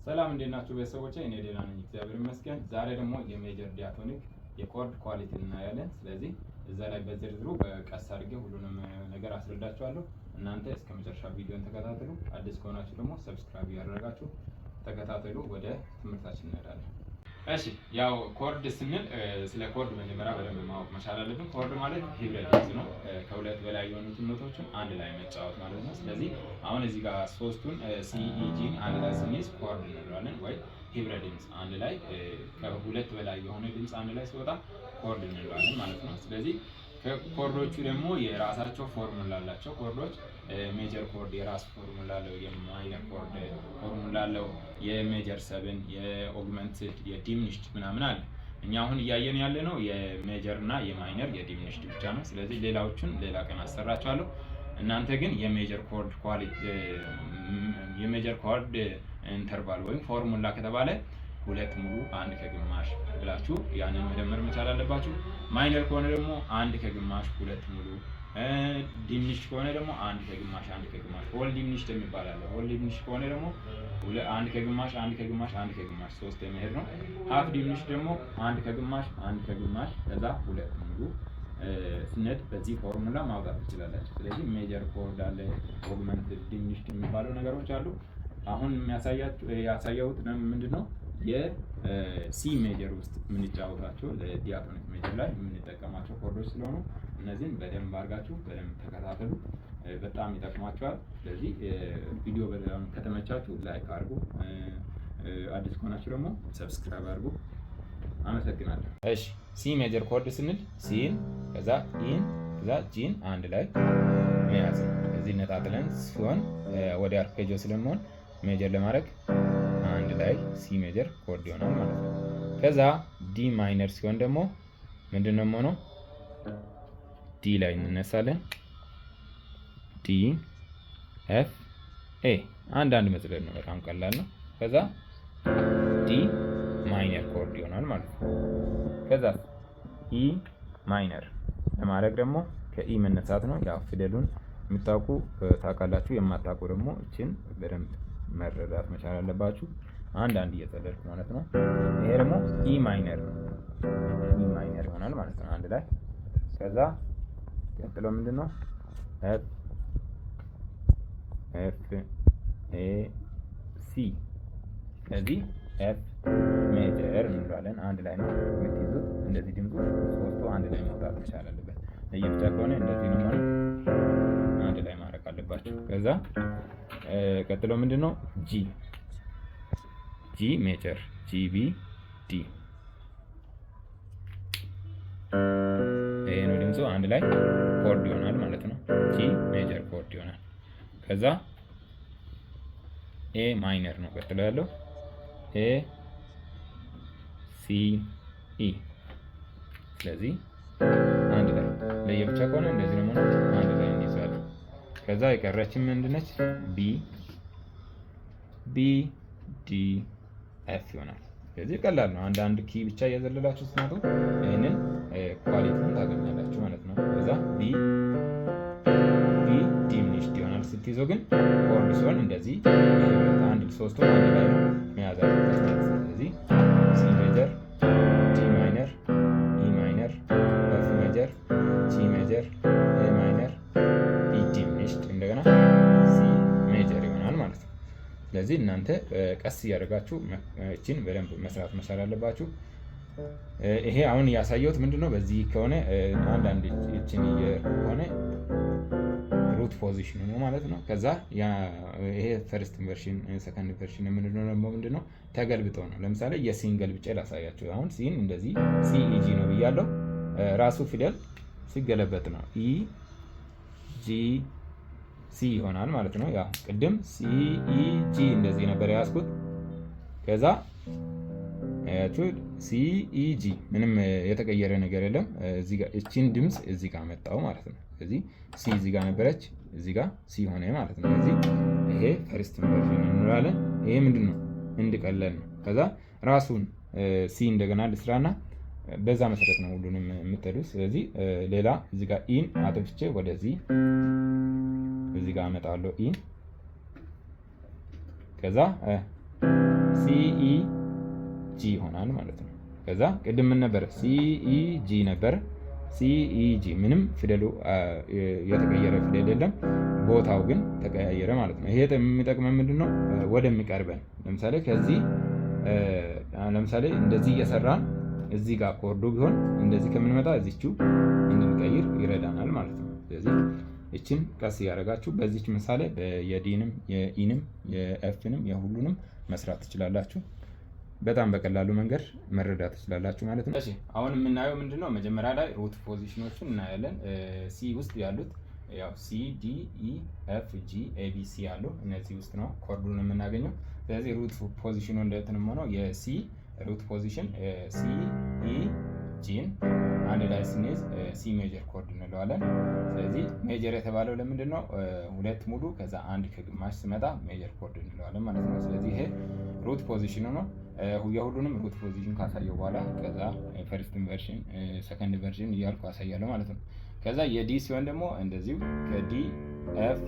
ሰላም እንዴት ናችሁ ቤተሰቦቼ? እኔ ደህና ነኝ እግዚአብሔር ይመስገን። ዛሬ ደግሞ የሜጀር ዲያቶኒክ የኮርድ ኳሊቲ እናያለን። ስለዚህ እዛ ላይ በዝርዝሩ በቀስ አድርጌ ሁሉንም ነገር አስረዳችኋለሁ። እናንተ እስከ መጨረሻ ቪዲዮን ተከታተሉ። አዲስ ከሆናችሁ ደግሞ ሰብስክራይብ ያደረጋችሁ ተከታተሉ። ወደ ትምህርታችን እንሄዳለን። እሺ ያው ኮርድ ስንል ስለ ኮርድ መጀመሪያ በደንብ ማወቅ መቻል አለብን። ኮርድ ማለት ሂብሪድ ድምፅ ነው። ከሁለት በላይ የሆኑት ኖቶችን አንድ ላይ መጫወት ማለት ነው። ስለዚህ አሁን እዚህ ጋር ሶስቱን ሲ ኢ ጂን አንድ ላይ ስንይዝ ኮርድ እንለዋለን ወይ ሂብሪድ ድምፅ። አንድ ላይ ከሁለት በላይ የሆነ ድምፅ አንድ ላይ ሲወጣ ኮርድ እንለዋለን ማለት ነው። ስለዚህ ኮርዶቹ ደግሞ የራሳቸው ፎርሙላ አላቸው። ኮርዶች ሜጀር ኮርድ የራስ ፎርሙላ አለው፣ የማይነር ኮርድ ፎርሙላ አለው፣ የሜጀር ሰብን፣ የኦግመንትድ፣ የዲሚኒሽድ ምናምን አለ። እኛ አሁን እያየን ያለ ነው የሜጀር እና የማይነር የዲሚኒሽድ ብቻ ነው። ስለዚህ ሌላዎቹን ሌላ ቀን አሰራቸዋለሁ። እናንተ ግን የሜጀር ኮርድ ኳሊቲ የሜጀር ኮርድ ኢንተርቫል ወይም ፎርሙላ ከተባለ ሁለት ሙሉ አንድ ከግማሽ ብላችሁ ያንን መደመር መቻል አለባችሁ። ማይነር ከሆነ ደግሞ አንድ ከግማሽ ሁለት ሙሉ፣ ዲሚኒሽድ ከሆነ ደግሞ አንድ ከግማሽ አንድ ከግማሽ፣ ሆል ዲሚኒሽድ የሚባል አለ። ሆል ዲሚኒሽድ ከሆነ ደግሞ አንድ ከግማሽ አንድ ከግማሽ አንድ ከግማሽ ሶስት የሚሄድ ነው። ሃፍ ዲሚኒሽድ ደግሞ አንድ ከግማሽ አንድ ከግማሽ ከዛ ሁለት ሙሉ ስነት በዚህ ፎርሙላ ማውጣት ትችላላችሁ። ስለዚህ ሜጀር ኮርድ አለ፣ ኦግመንትድ፣ ዲሚኒሽድ የሚባሉ ነገሮች አሉ። አሁን ያሳየሁት ምንድን ነው የሲ ሜጀር ውስጥ የምንጫወታቸው ለዲያቶኒክ ሜጀር ላይ የምንጠቀማቸው ኮርዶች ስለሆኑ እነዚህን በደንብ አድርጋችሁ በደንብ ተከታተሉ፣ በጣም ይጠቅማችኋል። ስለዚህ ቪዲዮ በጣም ከተመቻችሁ ላይክ አድርጉ፣ አዲስ ከሆናችሁ ደግሞ ሰብስክራይብ አድርጉ። አመሰግናለሁ። እሺ ሲ ሜጀር ኮርድ ስንል ሲን ከዛ ኢን ከዛ ጂን አንድ ላይ መያዝ ነው። እዚህ ነጣጥለን ሲሆን ወደ አርፔጆ ስለሚሆን ሜጀር ለማድረግ አንድ ላይ ሲ ሜጀር ኮርድ ይሆናል ማለት ነው። ከዛ ዲ ማይነር ሲሆን ደግሞ ምንድነው የሚሆነው? ዲ ላይ እንነሳለን። ዲ ኤፍ ኤ አንድ መዝለል ነው፣ በጣም ቀላል ነው። ከዛ ዲ ማይነር ኮርድ ይሆናል ማለት ነው። ከዛ ኢ ማይነር ለማድረግ ደግሞ ከኢ መነሳት ነው። ያው ፊደሉን የምታውቁ ታውቃላችሁ፣ የማታውቁ ደግሞ እችን በደንብ መረዳት መቻል አለባችሁ። አንድ እየዘለልኩ ማለት ነው። ይሄ ደግሞ ኢ ማይነር ነው። ኢ ማይነር ይሆናል ማለት ነው አንድ ላይ። ከዛ ቀጥሎ ምንድነው? ኤፍ ኤ ሲ። ስለዚህ ኤፍ ሜጀር እንላለን። አንድ ላይ ነው የምትይዙት። እንደዚህ ድምፁ ሶስቱ አንድ ላይ መውጣት መቻል አለበት። ለየብቻ ከሆነ እንደዚህ ነው ማለት አንድ ላይ ማድረግ አለባችሁ። ከዛ ቀጥሎ ምንድነው? ጂ ጂ ሜጀር ጂ ቢ ዲ። ይሄ ነው ድምፁ አንድ ላይ ኮርድ ይሆናል ማለት ነው። ጂ ሜጀር ኮርድ ይሆናል። ከዛ ኤ ማይነር ነው ቀጥሎ ያለው ኤ ሲ ኢ። ስለዚህ አንድ ላይ ለየብቻ ከሆነ እንደዚህ ነው ማለት አንድ ላይ እንይዛለን። ከዛ የቀረችን ምንድነች? ቢ ቢ ዲ ኤፍ ይሆናል። ስለዚህ ቀላል ነው። አንድ ኪ ብቻ እየዘለላችሁ ስትመጡ ይሄንን ኳሊቲውን ታገኛላችሁ ማለት ነው። ከዛ ቢ ቢ ዲሚኒሽድ ይሆናል። ስትይዘው ግን ኮርድ ሲሆን እንደዚህ አንድ ሶስቱ አንድ ላይ ነው መያዝ አለበት። ስለዚህ ሲ ሜጀር ዲ ማይነር ኢ ማይነር ኤፍ ሜጀር ጂ ሜጀር ኤ ማይነር ቢ ዲሚኒሽድ እንደገና ሲ ሜጀር ይሆናል ማለት ነው። ስለዚህ እናንተ ቀስ እያደረጋችሁ እቺን በደንብ መስራት መቻል አለባችሁ። ይሄ አሁን ያሳየሁት ምንድነው? በዚህ ከሆነ አንዳንድ እቺን የሆነ ሩት ፖዚሽን ነው ማለት ነው። ከዛ ይሄ ፈርስት ቨርሽን ሰከንድ ቨርሽን የምንለው ደግሞ ምንድነው? ተገልብጦ ነው። ለምሳሌ የሲን ገልብጬ ላሳያችሁ። አሁን ሲን እንደዚህ ሲ ኢ ጂ ነው ብያለሁ። ራሱ ፊደል ሲገለበጥ ነው ኢ ጂ ሲ ይሆናል ማለት ነው። ያው ቅድም ሲ ኢ ጂ እንደዚህ ነበር ያዝኩት። ከዛ አያችሁ ሲ ኢ ጂ ምንም የተቀየረ ነገር የለም። እዚህ ጋር እቺን ድምጽ እዚህ ጋር መጣው ማለት ነው። ስለዚህ ሲ እዚህ ጋር ነበረች፣ እዚህ ጋር ሲ ሆነ ማለት ነው። ስለዚህ ይሄ ፈርስት ቨርዥን እንላለን። ይሄ ምንድነው? እንድቀለል ነው። ከዛ ራሱን ሲ እንደገና ልስራና በዛ መሰረት ነው ሁሉንም የምትሄዱት። ስለዚህ ሌላ እዚህ ጋር ኢን አጥፍቼ ወደዚህ እዚህ ጋር አመጣለሁ ኢን። ከዛ ሲ ሲኢ ጂ ይሆናል ማለት ነው። ከዛ ቅድም ምን ነበረ? ሲኢ ጂ ነበረ። ሲኢ ጂ ምንም ፊደሉ የተቀየረ ፊደል የለም፣ ቦታው ግን ተቀያየረ ማለት ነው። ይሄ የሚጠቅመን ምንድነው? ወደሚቀርበን ለምሳሌ ከዚህ ለምሳሌ እንደዚህ እየሰራን እዚህ ጋር ኮርዱ ቢሆን እንደዚህ ከምንመጣ እዚችው እንድንቀይር ይረዳናል ማለት ነው። ስለዚህ እችን ቀስ እያደረጋችሁ በዚች ምሳሌ የዲንም የኢንም የኤፍንም የሁሉንም መስራት ትችላላችሁ። በጣም በቀላሉ መንገድ መረዳት ትችላላችሁ ማለት ነው። እሺ አሁን የምናየው ምንድነው? መጀመሪያ ላይ ሩት ፖዚሽኖችን እናያለን። ሲ ውስጥ ያሉት ያው ሲ ዲ ኢ ኤፍ ጂ ኤ ቢ ሲ ያሉ እነዚህ ውስጥ ነው ኮርዱን የምናገኘው። ስለዚህ ሩት ፖዚሽኑ እንደተንም ሆነው የሲ ሩት ፖዚሽን ሲ ኢ ጂን አንድ ላይ ስንይዝ ሲ ሜጀር ኮርድ እንለዋለን። ስለዚህ ሜጀር የተባለው ለምንድን ነው? ሁለት ሙሉ ከዛ አንድ ከግማሽ ስመጣ ሜጀር ኮርድ እንለዋለን ማለት ነው። ስለዚህ ይሄ ሩት ፖዚሽኑ ነው። የሁሉንም ሩት ፖዚሽን ካሳየው በኋላ ከዛ ፈርስት ቨርዥን ሰከንድ ቨርዥን እያልኩ አሳያለሁ ማለት ነው። ከዛ የዲ ሲሆን ደግሞ እንደዚሁ ከዲ ኤፍ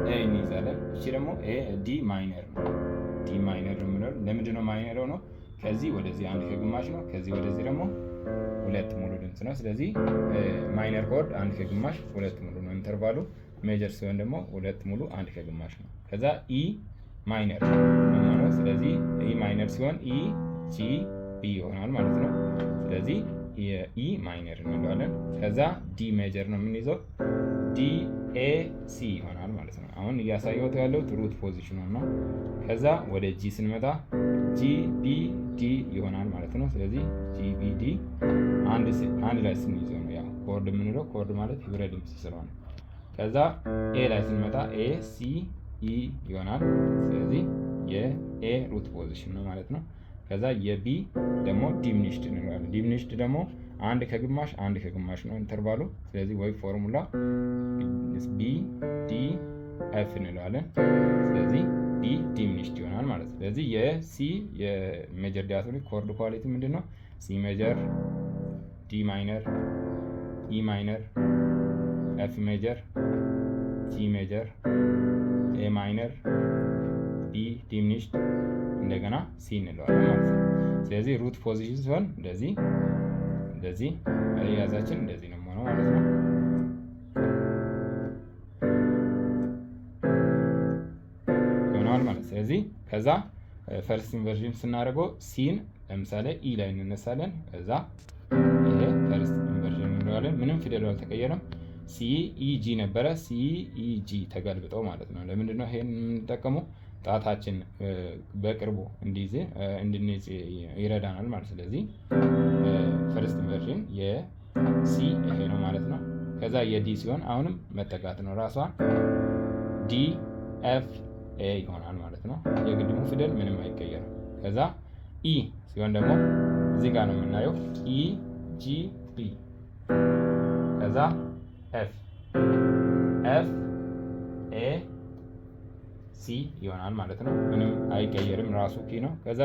ኤ እንይዛለን። እቺ ደግሞ ኤ ዲ ማይነር ነው። ዲ ማይነር ነው። ለምንድን ነው ማይነር ነው? ከዚህ ወደዚህ አንድ ከግማሽ ነው። ከዚህ ወደዚህ ደግሞ ሁለት ሙሉ ድምፅ ነው። ስለዚህ ማይነር ኮርድ አንድ ከግማሽ ሁለት ሙሉ ነው ኢንተርቫሉ። ሜጀር ሲሆን ደግሞ ሁለት ሙሉ አንድ ከግማሽ ነው። ከዛ ኢ ማይነር ነው። ስለዚህ ኢ ማይነር ሲሆን ኢ ጂ ቢ ይሆናል ማለት ነው። ስለዚህ የኢ ማይነር እንለዋለን። ከዛ ዲ ሜጀር ነው የምንይዘው፣ ዲ ኤ ሲ ይሆናል ማለት ነው። አሁን እያሳየሁት ያለው ሩት ፖዚሽኑ ነው። ከዛ ወደ ጂ ስንመጣ ጂ ቢ ዲ ይሆናል ማለት ነው። ስለዚህ ጂ ቢ ዲ አንድ ላይ ስንይዘው ነው ያው ኮርድ የምንለው። ኮርድ ማለት ህብረ ድምፅ ስለሆነ ከዛ ኤ ላይ ስንመጣ ኤ ሲ ኢ ይሆናል። ስለዚህ የኤ ሩት ፖዚሽን ነው ማለት ነው። ከዛ የቢ ደግሞ ዲሚኒሽድ እንለዋለን። ዲሚኒሽድ ደግሞ አንድ ከግማሽ ነው ኢንተርቫሉ። ስለዚህ ወይ ፎርሙላ ቢ ዲ ኤፍ እንለዋለን። ስለዚህ ቢ ዲሚኒሽድ ይሆናል ማለት ነው። ስለዚህ የሲ የሜጀር ዲያቶኒክ ኮርድ ኳሊቲ ምንድን ነው? ሲ ሜጀር፣ ዲ ማይነር፣ ኢ ማይነር፣ ኤፍ ሜጀር፣ ጂ ሜጀር፣ ኤ ማይነር፣ ዲ ዲሚኒሽድ እንደገና ሲ እንለዋለን ማለት ነው። ስለዚህ ሩት ፖዚሽን ሲሆን እንደዚህ አያያዛችን እንደዚህ ነው የሚሆነው ማለት ነው። ይሆናል ማለት ስለዚህ ከዛ ፈርስት ኢንቨርዥን ስናደርገው ሲን ለምሳሌ ኢ ላይ እንነሳለን። ከዛ ይሄ ፈርስት ኢንቨርዥን እንለዋለን። ምንም ፊደሉ አልተቀየረም። ሲ ኢ ጂ ነበረ፣ ሲ ኢ ጂ ተገልብጠው ማለት ነው። ለምንድን ነው ይሄን የምንጠቀመው? ጣታችን በቅርቡ እንድንይዝ ይረዳናል ማለት። ስለዚህ ፈርስት ኢንቨርዥን የሲ ይሄ ነው ማለት ነው። ከዛ የዲ ሲሆን አሁንም መጠጋት ነው ራሷ ዲ ኤፍ ኤ ይሆናል ማለት ነው። የግድሙ ፊደል ምንም አይቀየርም። ከዛ ኢ ሲሆን ደግሞ እዚህ ጋር ነው የምናየው ኢ ጂ ቢ ከዛ ኤፍ ኤ ሲ ይሆናል ማለት ነው። ምንም አይቀየርም ራሱ ኪ ነው። ከዛ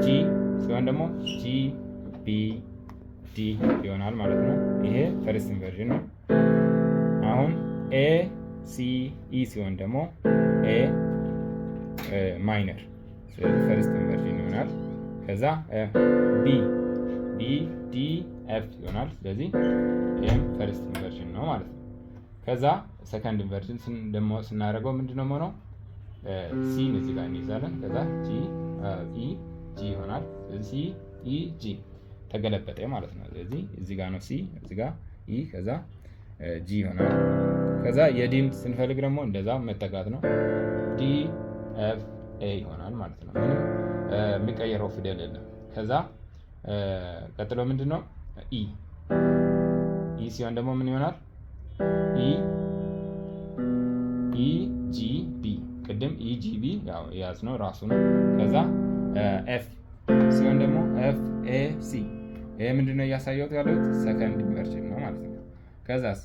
ጂ ሲሆን ደግሞ ጂ ቢ ዲ ይሆናል ማለት ነው። ይሄ ፈርስት ኢንቨርዥን ነው። አሁን ኤ ሲ ኢ ሲሆን ደግሞ ኤ ማይነር፣ ስለዚህ ፈርስት ኢንቨርዥን ይሆናል። ከዛ ቢ ዲ ኤፍ ይሆናል። ስለዚህ ይሄም ፈርስት ኢንቨርዥን ነው ማለት ነው። ከዛ ሰከንድ ኢንቨርዥን ደግሞ ስናደርገው ምንድነው የሆነው? ሲን እዚህ ጋር እንይዛለን። ከዛ ጂ ኢ ጂ ይሆናል። ሲ ኢ ጂ ተገለበጠ ማለት ነው። ስለዚህ እዚህ ጋር ነው ሲ፣ እዚህ ጋር ኢ፣ ከዛ ጂ ይሆናል። ከዛ የዲን ስንፈልግ ደግሞ እንደዛ መጠጋት ነው። ዲ ኤፍ ኤ ይሆናል ማለት ነው። ምንም የሚቀየረው ፊደል የለም። ከዛ ቀጥሎ ምንድነው? ኢ ሲሆን ደግሞ ምን ይሆናል? ኢ ጂ ቢ ቅድም ኢ ጂ ቢ ያው የያዝነው ራሱ ነው። ከዛ ኤፍ ሲሆን ደግሞ ኤፍ ኤ ሲ። ይሄ ምንድነው እያሳየሁት ያለሁት? ሰከንድ ኢንቨርዥን ነው ማለት ነው። ከዛስ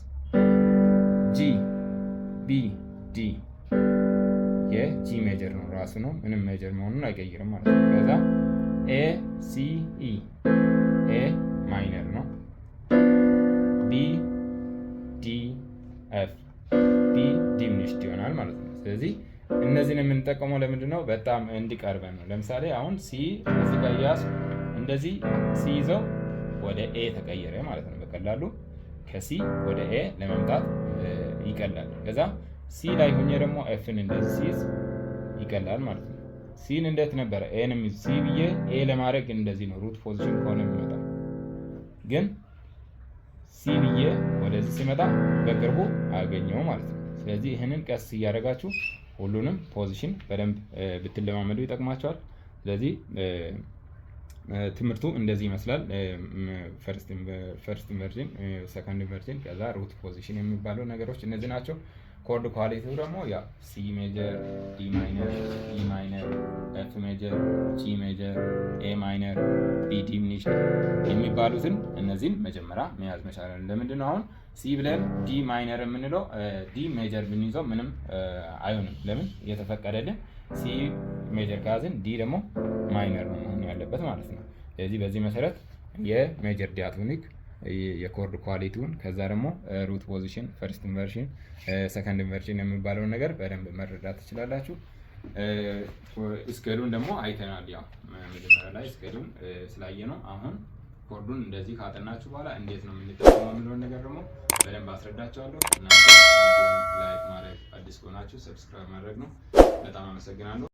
ጂ ቢ ዲ የጂ ሜጀር ነው ራሱ ነው። ምንም ሜጀር መሆኑን አይቀይርም ማለት ነው። ከዛ ኤ ሲ ኢ ኤ ማይነር ነው። ቢ ዲ ኤፍ ቢ ዲሚኒሽድ ይሆናል ማለት ነው። ስለዚህ እነዚህን የምንጠቀመው ለምንድን ነው? በጣም እንዲቀርበን ነው። ለምሳሌ አሁን ሲ እዚህ ጋር ያስ እንደዚህ ሲ ይዘው ወደ ኤ ተቀየረ ማለት ነው። በቀላሉ ከሲ ወደ ኤ ለመምጣት ይቀላል። ከዛ ሲ ላይ ሆኜ ደግሞ ኤፍን እንደዚህ ሲይዝ ይቀላል ማለት ነው። ሲን እንዴት ነበረ? ኤንም ሲ ብዬ ኤ ለማድረግ እንደዚህ ነው ሩት ፖዚሽን ከሆነ የሚመጣ ግን ሲ ብዬ ወደዚህ ሲመጣ በቅርቡ አገኘው ማለት ነው። ስለዚህ ይህንን ቀስ እያደረጋችሁ ሁሉንም ፖዚሽን በደንብ ብትለማመዱ ይጠቅማቸዋል። ስለዚህ ትምህርቱ እንደዚህ ይመስላል። ፈርስት ኢንቨርዥን፣ ሰከንድ ኢንቨርዥን፣ ከዛ ሩት ፖዚሽን የሚባሉ ነገሮች እነዚህ ናቸው። ኮርድ ኳሊቲው ደግሞ ያው ሲ ሜጀር፣ ዲ ማይነር፣ ኢ ማይነር፣ ኤፍ ሜጀር፣ ጂ ሜጀር፣ ኤ ማይነር፣ ቢ ዲሚኒሽድ የሚባሉትን እነዚህን መጀመሪያ መያዝ መቻል። ለምንድን ነው አሁን ሲ ብለን ዲ ማይነር የምንለው? ዲ ሜጀር ብንይዘው ምንም አይሆንም። ለምን? የተፈቀደልን ሲ ሜጀር ከያዝን ዲ ደግሞ ማይነር ነው መሆን ያለበት ማለት ነው። ስለዚህ በዚህ መሰረት የሜጀር ዲያቶኒክ የኮርድ ኳሊቲውን ከዛ ደግሞ ሩት ፖዚሽን፣ ፈርስት ኢንቨርዥን፣ ሰከንድ ኢንቨርዥን የሚባለውን ነገር በደንብ መረዳት ትችላላችሁ። ስኬሉን ደግሞ አይተናል። ያው መጀመሪያ ላይ ስኬሉን ስላየ ነው። አሁን ኮርዱን እንደዚህ ካጠናችሁ በኋላ እንዴት ነው የምንጠቀመው የሚለውን ነገር ደግሞ በደንብ አስረዳችኋለሁ። እናንተ ላይክ ማድረግ፣ አዲስ ከሆናችሁ ሰብስክራይብ ማድረግ ነው። በጣም አመሰግናለሁ።